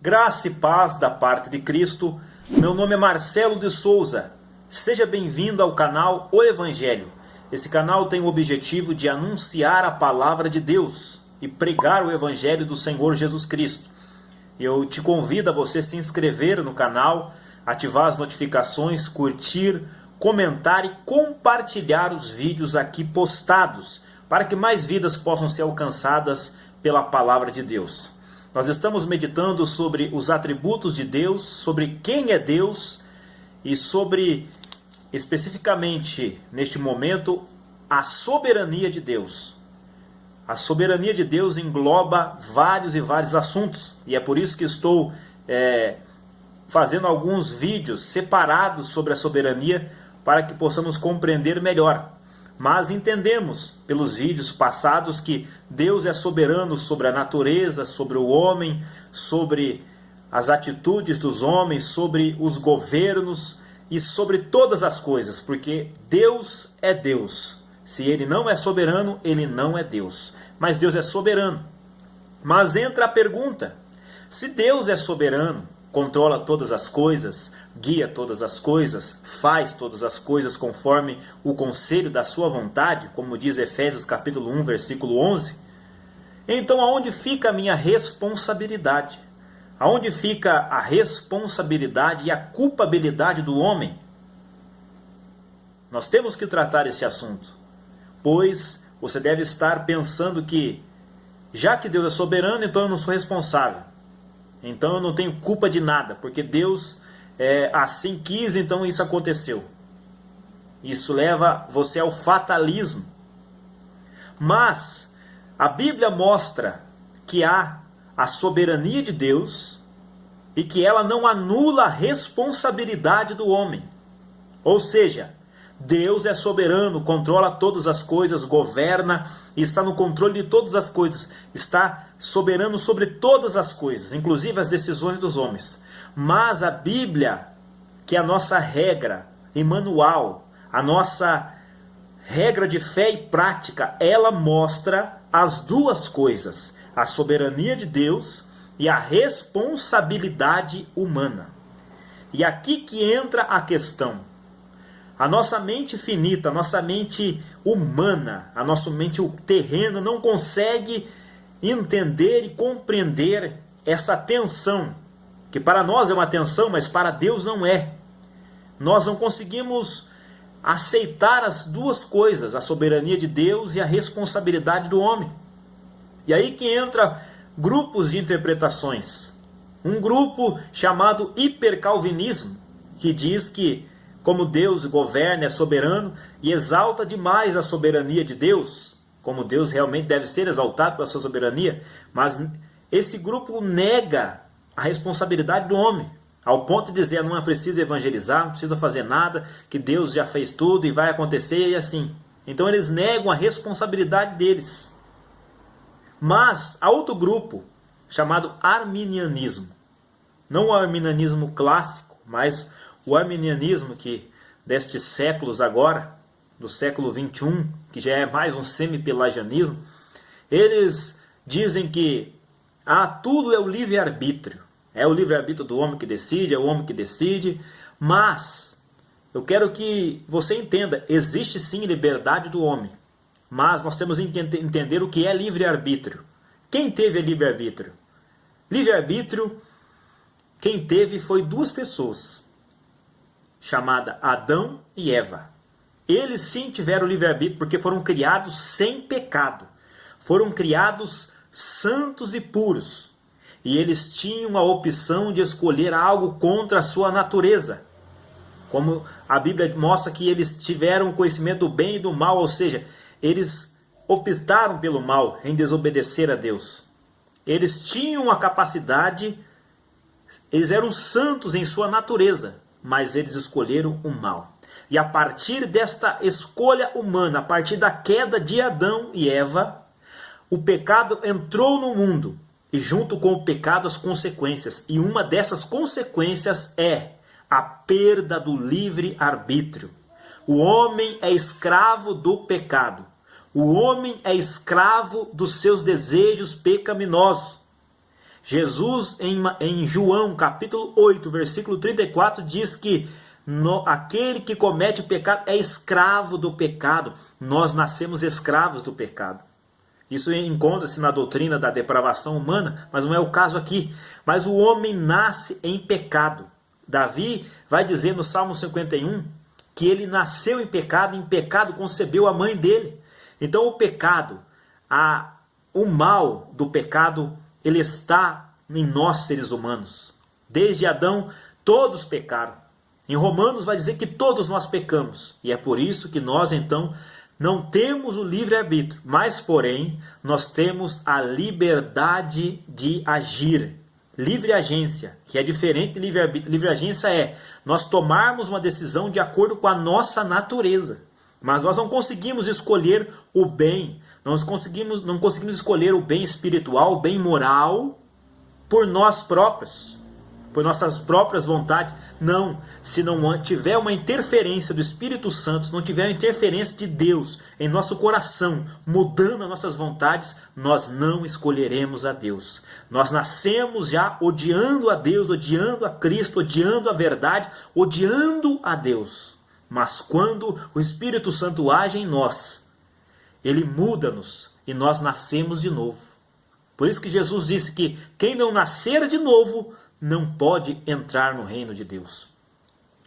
Graça e paz da parte de Cristo. Meu nome é Marcelo de Souza. Seja bem-vindo ao canal O Evangelho. Esse canal tem o objetivo de anunciar a palavra de Deus e pregar o Evangelho do Senhor Jesus Cristo. Eu te convido a você se inscrever no canal, ativar as notificações, curtir, comentar e compartilhar os vídeos aqui postados, para que mais vidas possam ser alcançadas pela palavra de Deus. Nós estamos meditando sobre os atributos de Deus, sobre quem é Deus e sobre, especificamente neste momento, a soberania de Deus. A soberania de Deus engloba vários e vários assuntos, e é por isso que estou fazendo alguns vídeos separados sobre a soberania para que possamos compreender melhor. Mas entendemos pelos vídeos passados que Deus é soberano sobre a natureza, sobre o homem, sobre as atitudes dos homens, sobre os governos e sobre todas as coisas, porque Deus é Deus. Se Ele não é soberano, Ele não é Deus. Mas Deus é soberano. Mas entra a pergunta: se Deus é soberano, controla todas as coisas, guia todas as coisas, faz todas as coisas conforme o conselho da sua vontade, como diz Efésios capítulo 1, versículo 11, então aonde fica a minha responsabilidade? Aonde fica a responsabilidade e a culpabilidade do homem? Nós temos que tratar esse assunto, pois você deve estar pensando que, já que Deus é soberano, então eu não sou responsável. Então eu não tenho culpa de nada, porque Deus assim quis, então isso aconteceu. Isso leva você ao fatalismo. Mas a Bíblia mostra que há a soberania de Deus e que ela não anula a responsabilidade do homem. Ou seja, Deus é soberano, controla todas as coisas, governa e está no controle de todas as coisas. Está soberano sobre todas as coisas, inclusive as decisões dos homens. Mas a Bíblia, que é a nossa regra e manual, a nossa regra de fé e prática, ela mostra as duas coisas: a soberania de Deus e a responsabilidade humana. E aqui que entra a questão. A nossa mente finita, a nossa mente humana, a nossa mente terrena não consegue entender e compreender essa tensão, que para nós é uma tensão, mas para Deus não é. Nós não conseguimos aceitar as duas coisas, a soberania de Deus e a responsabilidade do homem. E aí que entra grupos de interpretações. Um grupo chamado hipercalvinismo, que diz que como Deus governa, é soberano e exalta demais a soberania de Deus, como Deus realmente deve ser exaltado pela sua soberania, mas esse grupo nega a responsabilidade do homem, ao ponto de dizer: não é preciso evangelizar, não precisa fazer nada, que Deus já fez tudo e vai acontecer e assim. Então eles negam a responsabilidade deles. Mas há outro grupo chamado arminianismo. Não o arminianismo clássico, mas o arminianismo que destes séculos agora, do século 21, que já é mais um semi-pelagianismo, eles dizem que tudo é o livre-arbítrio. É o livre-arbítrio do homem que decide, é o homem que decide, mas eu quero que você entenda, existe sim liberdade do homem, mas nós temos que entender o que é livre-arbítrio. Quem teve livre-arbítrio? Livre-arbítrio, quem teve foi duas pessoas, chamada Adão e Eva. Eles sim tiveram livre-arbítrio porque foram criados sem pecado. Foram criados santos e puros. E eles tinham a opção de escolher algo contra a sua natureza. Como a Bíblia mostra que eles tiveram o conhecimento do bem e do mal, ou seja, eles optaram pelo mal em desobedecer a Deus. Eles tinham a capacidade, eles eram santos em sua natureza, mas eles escolheram o mal. E a partir desta escolha humana, a partir da queda de Adão e Eva, o pecado entrou no mundo. E junto com o pecado as consequências. E uma dessas consequências é a perda do livre-arbítrio. O homem é escravo do pecado. O homem é escravo dos seus desejos pecaminosos. Jesus, em João, capítulo 8, versículo 34, diz que aquele que comete o pecado é escravo do pecado. Nós nascemos escravos do pecado. Isso encontra-se na doutrina da depravação humana, mas não é o caso aqui. Mas o homem nasce em pecado. Davi vai dizer no Salmo 51 que ele nasceu em pecado concebeu a mãe dele. Então o pecado, o mal do pecado, ele está em nós seres humanos. Desde Adão, todos pecaram. Em Romanos vai dizer que todos nós pecamos. E é por isso que nós então não temos o livre-arbítrio. Mas, porém, nós temos a liberdade de agir. Livre agência, que é diferente de livre-arbítrio. Livre agência é nós tomarmos uma decisão de acordo com a nossa natureza. Mas nós não conseguimos escolher o bem. Não conseguimos escolher o bem espiritual, o bem moral, por nós próprios, por nossas próprias vontades. Não, se não tiver uma interferência do Espírito Santo, se não tiver uma interferência de Deus em nosso coração, mudando as nossas vontades, nós não escolheremos a Deus. Nós nascemos já odiando a Deus, odiando a Cristo, odiando a verdade, odiando a Deus. Mas quando o Espírito Santo age em nós, ele muda-nos e nós nascemos de novo. Por isso que Jesus disse que quem não nascer de novo não pode entrar no reino de Deus.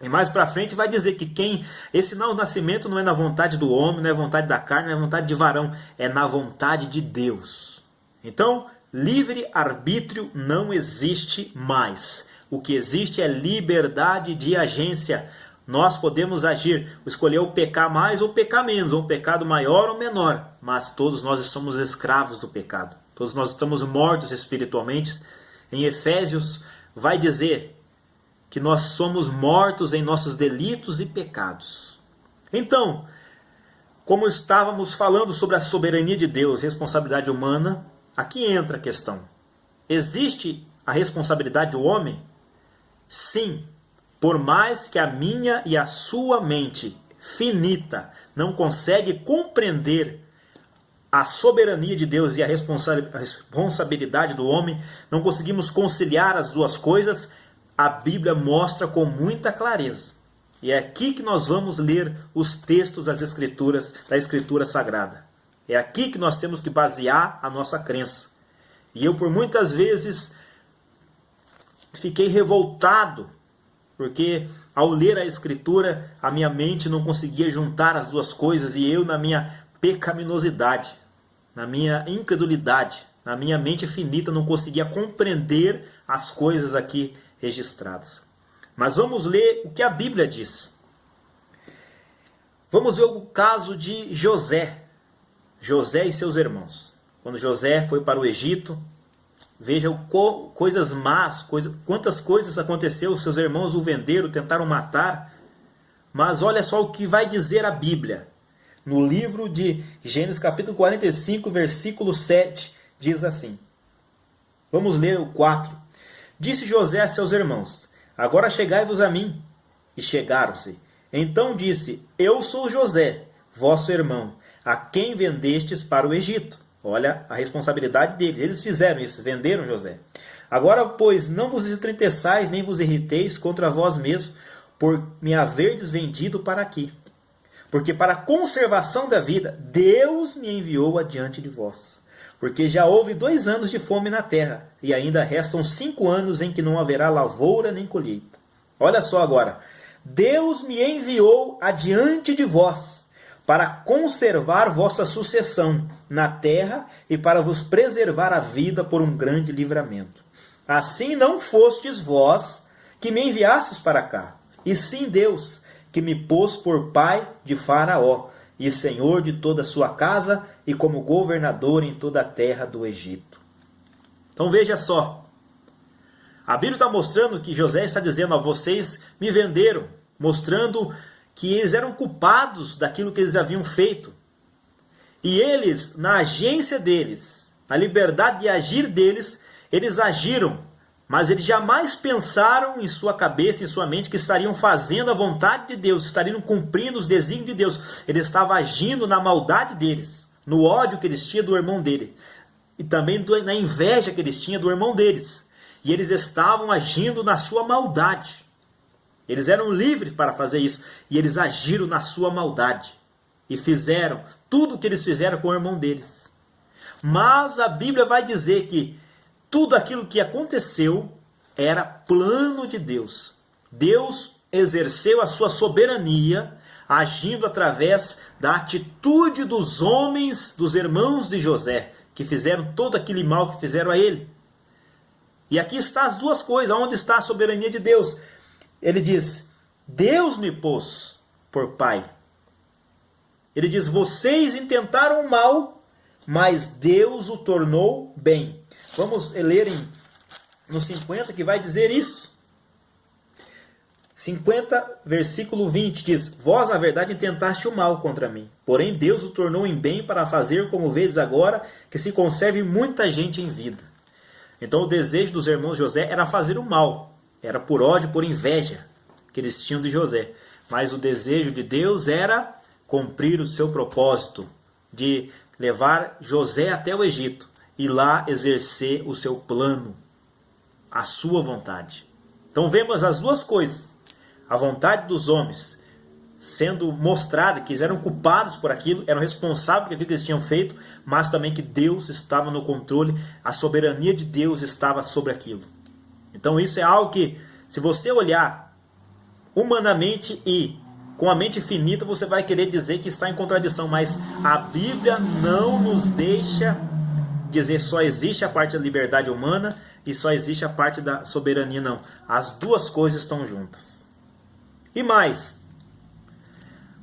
E mais para frente vai dizer que esse nascimento não é na vontade do homem, não é vontade da carne, não é vontade de varão, é na vontade de Deus. Então, livre-arbítrio não existe mais. O que existe é liberdade de agência. Nós podemos agir, escolher o pecar mais ou pecar menos, ou um pecado maior ou menor, mas todos nós somos escravos do pecado. Todos nós estamos mortos espiritualmente. Em Efésios vai dizer que nós somos mortos em nossos delitos e pecados. Então, como estávamos falando sobre a soberania de Deus, responsabilidade humana, aqui entra a questão. Existe a responsabilidade do homem? Sim. Por mais que a minha e a sua mente finita não consegue compreender a soberania de Deus e a responsabilidade do homem, não conseguimos conciliar as duas coisas, a Bíblia mostra com muita clareza. E é aqui que nós vamos ler os textos das Escrituras, da Escritura Sagrada. É aqui que nós temos que basear a nossa crença. E eu por muitas vezes fiquei revoltado, porque ao ler a Escritura, a minha mente não conseguia juntar as duas coisas, e eu na minha pecaminosidade, na minha incredulidade, na minha mente finita, não conseguia compreender as coisas aqui registradas. Mas vamos ler o que a Bíblia diz. Vamos ver o caso de José. José e seus irmãos. Quando José foi para o Egito, veja coisas más, quantas coisas aconteceu, seus irmãos o venderam, tentaram matar. Mas olha só o que vai dizer a Bíblia. No livro de Gênesis capítulo 45, versículo 7, diz assim. Vamos ler o 4. Disse José a seus irmãos: agora chegai-vos a mim. E chegaram-se. Então disse: eu sou José, vosso irmão, a quem vendestes para o Egito. Olha a responsabilidade deles. Eles fizeram isso, venderam José. Agora, pois, não vos entristeçais, nem vos irriteis contra vós mesmos, por me haverdes vendido para aqui. Porque para a conservação da vida, Deus me enviou adiante de vós. Porque já houve 2 anos de fome na terra, e ainda restam 5 anos em que não haverá lavoura nem colheita. Olha só agora. Deus me enviou adiante de vós, para conservar vossa sucessão na terra e para vos preservar a vida por um grande livramento. Assim não fostes vós que me enviastes para cá, e sim Deus, que me pôs por pai de Faraó, e senhor de toda a sua casa, e como governador em toda a terra do Egito. Então veja só, a Bíblia está mostrando que José está dizendo: a vocês me venderam, mostrando que eles eram culpados daquilo que eles haviam feito. E eles, na agência deles, na liberdade de agir deles, eles agiram, mas eles jamais pensaram em sua cabeça, em sua mente, que estariam fazendo a vontade de Deus, estariam cumprindo os desígnios de Deus. Ele estava agindo na maldade deles, no ódio que eles tinham do irmão dele. e também na inveja que eles tinham do irmão deles. E eles estavam agindo na sua maldade. Eles eram livres para fazer isso. E eles agiram na sua maldade. E fizeram tudo o que eles fizeram com o irmão deles. Mas a Bíblia vai dizer que tudo aquilo que aconteceu era plano de Deus. Deus exerceu a sua soberania, agindo através da atitude dos homens, dos irmãos de José, que fizeram todo aquele mal que fizeram a ele. E aqui está as duas coisas. Onde está a soberania de Deus? Ele diz, Deus me pôs por pai. Ele diz, vocês intentaram o mal, mas Deus o tornou bem. Vamos ler no 50 que vai dizer isso. 50, versículo 20 diz, vós na verdade intentaste o mal contra mim, porém Deus o tornou em bem para fazer como vedes agora, que se conserve muita gente em vida. Então o desejo dos irmãos José era fazer o mal, era por ódio, por inveja que eles tinham de José. Mas o desejo de Deus era cumprir o seu propósito de levar José até o Egito e lá exercer o seu plano, a sua vontade. Então vemos as duas coisas. A vontade dos homens sendo mostrada, que eles eram culpados por aquilo, eram responsáveis por aquilo que eles tinham feito, mas também que Deus estava no controle, a soberania de Deus estava sobre aquilo. Então isso é algo que, se você olhar humanamente e com a mente finita, você vai querer dizer que está em contradição, mas a Bíblia não nos deixa dizer só existe a parte da liberdade humana e só existe a parte da soberania, não. As duas coisas estão juntas. E mais,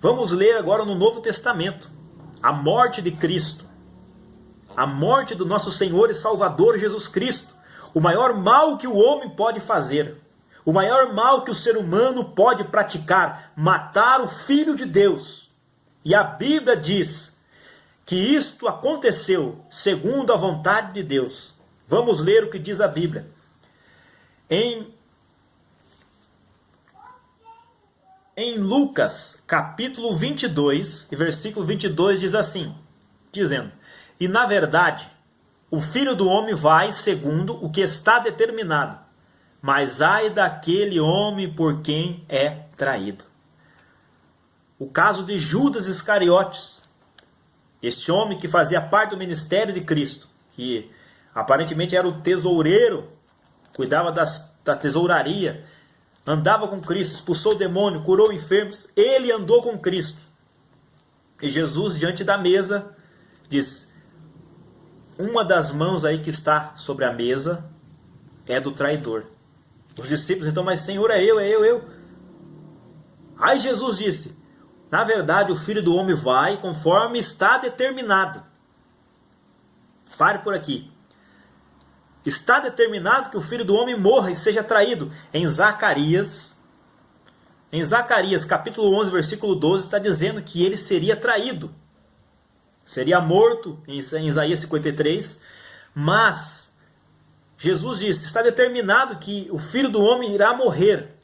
vamos ler agora no Novo Testamento, a morte de Cristo, a morte do nosso Senhor e Salvador Jesus Cristo, o maior mal que o homem pode fazer, o maior mal que o ser humano pode praticar, matar o Filho de Deus. E a Bíblia diz que isto aconteceu segundo a vontade de Deus. Vamos ler o que diz a Bíblia. Em Lucas, capítulo 22, e versículo 22 diz assim, dizendo, e na verdade, o Filho do Homem vai segundo o que está determinado, mas ai daquele homem por quem é traído. O caso de Judas Iscariotes, este homem que fazia parte do ministério de Cristo, que aparentemente era o tesoureiro, cuidava da tesouraria, andava com Cristo, expulsou o demônio, curou enfermos, ele andou com Cristo. E Jesus, diante da mesa, diz, uma das mãos aí que está sobre a mesa é do traidor. Os discípulos então, mas Senhor, é eu. Aí Jesus disse, na verdade o Filho do Homem vai conforme está determinado. Pare por aqui. Está determinado que o Filho do Homem morra e seja traído. Em Zacarias capítulo 11, versículo 12, está dizendo que ele seria traído. Seria morto, em Isaías 53. Mas Jesus disse, está determinado que o Filho do Homem irá morrer.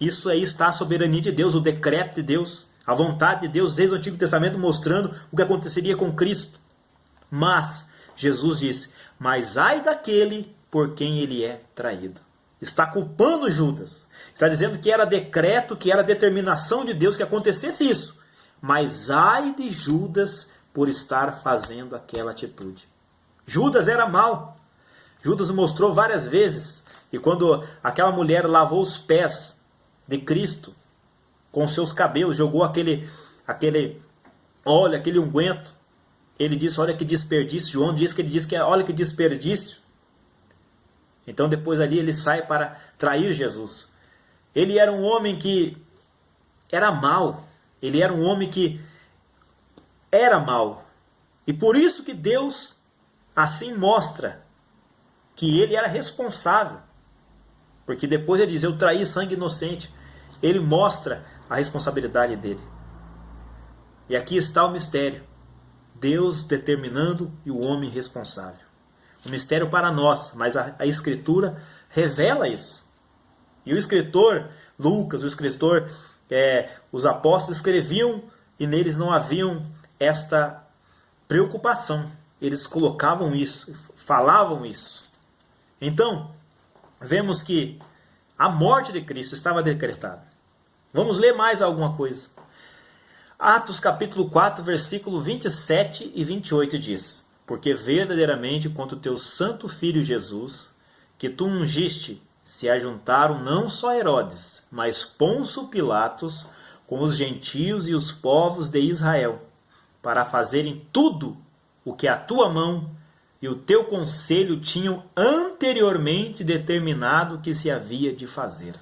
Isso aí está a soberania de Deus, o decreto de Deus, a vontade de Deus, desde o Antigo Testamento, mostrando o que aconteceria com Cristo. Mas Jesus disse, mas ai daquele por quem ele é traído. Está culpando Judas. Está dizendo que era decreto, que era determinação de Deus que acontecesse isso. Mas ai de Judas por estar fazendo aquela atitude. Judas era mau. Judas mostrou várias vezes. E quando aquela mulher lavou os pés de Cristo com seus cabelos, jogou aquele óleo, aquele unguento, ele disse, olha que desperdício. João disse que olha que desperdício. Então depois ali ele sai para trair Jesus. Ele era um homem que era mau. Ele era um homem que era mau. E por isso que Deus assim mostra que ele era responsável. Porque depois ele diz, eu traí sangue inocente. Ele mostra a responsabilidade dele. E aqui está o mistério. Deus determinando e o homem responsável. Um mistério para nós, mas a Escritura revela isso. E o escritor Lucas, os apóstolos escreviam e neles não haviam esta preocupação eles colocavam isso, falavam isso. Então, vemos que a morte de Cristo estava decretada. Vamos ler mais alguma coisa. Atos capítulo 4, versículo 27 e 28 diz: Porque verdadeiramente contra o teu santo filho Jesus, que tu ungiste, se ajuntaram não só Herodes, mas Pôncio Pilatos, com os gentios e os povos de Israel, para fazerem tudo o que a tua mão e o teu conselho tinham anteriormente determinado que se havia de fazer.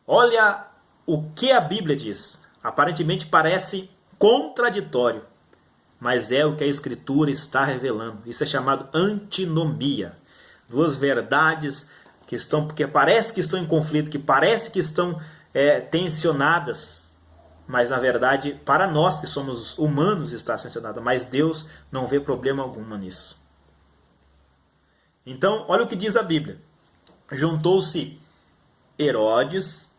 Olha o que a Bíblia diz. Aparentemente parece contraditório, mas é o que a Escritura está revelando. Isso é chamado antinomia. Duas verdades que estão, porque parece que estão em conflito, que parece que estão tensionadas, mas na verdade, para nós que somos humanos está tensionada, mas Deus não vê problema algum nisso. Então, olha o que diz a Bíblia. Juntou-se Herodes,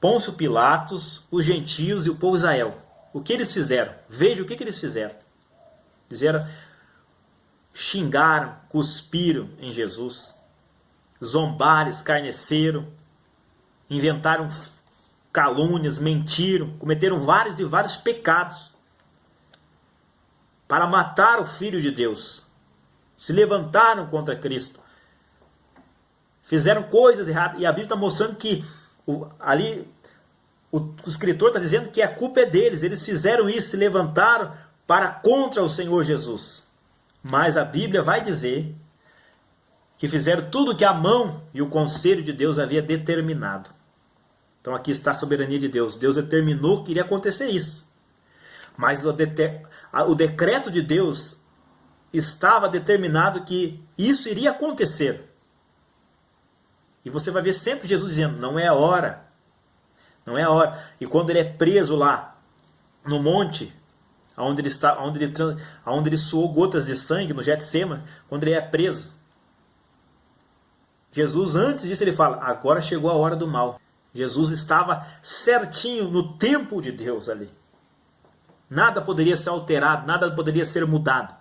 Pôncio Pilatos, os gentios e o povo de Israel. O que eles fizeram? Veja o que eles fizeram. Xingaram, cuspiram em Jesus, zombaram, escarneceram, inventaram calúnias, mentiram, cometeram vários e vários pecados para matar o Filho de Deus. Se levantaram contra Cristo, fizeram coisas erradas, e a Bíblia está mostrando que o escritor está dizendo que a culpa é deles, eles fizeram isso, se levantaram para contra o Senhor Jesus. Mas a Bíblia vai dizer que fizeram tudo o que a mão e o conselho de Deus havia determinado. Então aqui está a soberania de Deus. Deus determinou que iria acontecer isso. Mas o decreto de Deus estava determinado que isso iria acontecer. E você vai ver sempre Jesus dizendo, não é a hora. Não é a hora. E quando ele é preso lá no monte, onde ele suou gotas de sangue no Getsêmani, quando ele é preso, Jesus, antes disso, ele fala, agora chegou a hora do mal. Jesus estava certinho no tempo de Deus ali. Nada poderia ser alterado, nada poderia ser mudado.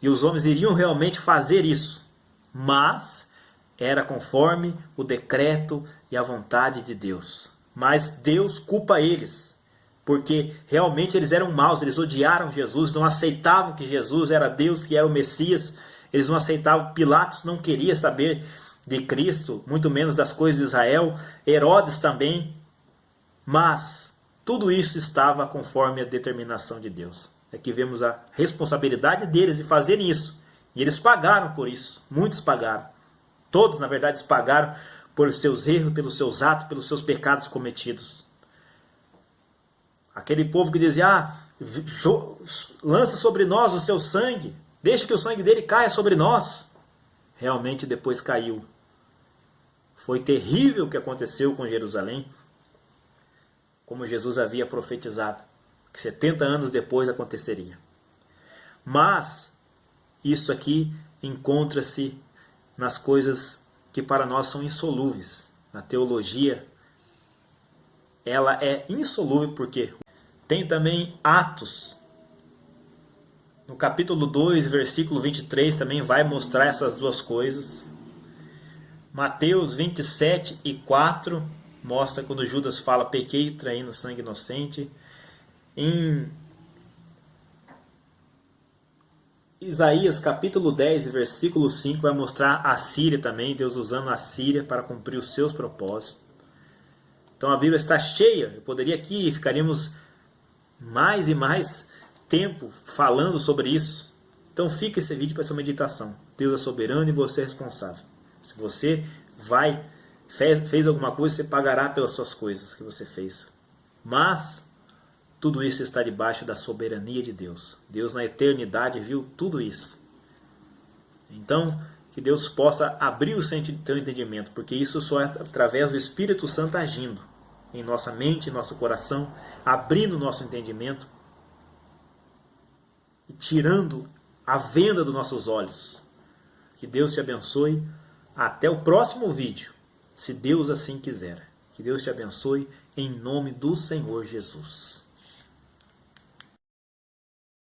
E os homens iriam realmente fazer isso. Mas era conforme o decreto e a vontade de Deus. Mas Deus culpa eles. Porque realmente eles eram maus, eles odiaram Jesus, não aceitavam que Jesus era Deus, que era o Messias. Eles não aceitavam, Pilatos não queria saber de Cristo, muito menos das coisas de Israel, Herodes também. Mas tudo isso estava conforme a determinação de Deus. Aqui vemos a responsabilidade deles de fazerem isso. E eles pagaram por isso, muitos pagaram. Todos, na verdade, pagaram por seus erros, pelos seus atos, pelos seus pecados cometidos. Aquele povo que dizia, lança sobre nós o seu sangue, deixa que o sangue dele caia sobre nós. Realmente depois caiu. Foi terrível o que aconteceu com Jerusalém, como Jesus havia profetizado, que 70 anos depois aconteceria. Mas isso aqui encontra-se nas coisas que para nós são insolúveis. Na teologia, ela é insolúvel porque tem também Atos. No capítulo 2, versículo 23, também vai mostrar essas duas coisas. Mateus 27 e 4 mostra quando Judas fala, pequei traindo sangue inocente. Em Isaías capítulo 10, versículo 5, vai mostrar a Síria também, Deus usando a Síria para cumprir os seus propósitos. Então a Bíblia está cheia, eu poderia aqui, ficaríamos mais e mais tempo falando sobre isso. Então fica esse vídeo para sua meditação. Deus é soberano e você é responsável. Se você fez alguma coisa, você pagará pelas suas coisas que você fez. Mas tudo isso está debaixo da soberania de Deus. Deus na eternidade viu tudo isso. Então, que Deus possa abrir o seu entendimento, porque isso só é através do Espírito Santo agindo em nossa mente, em nosso coração, abrindo o nosso entendimento e tirando a venda dos nossos olhos. Que Deus te abençoe. Até o próximo vídeo, se Deus assim quiser. Que Deus te abençoe em nome do Senhor Jesus.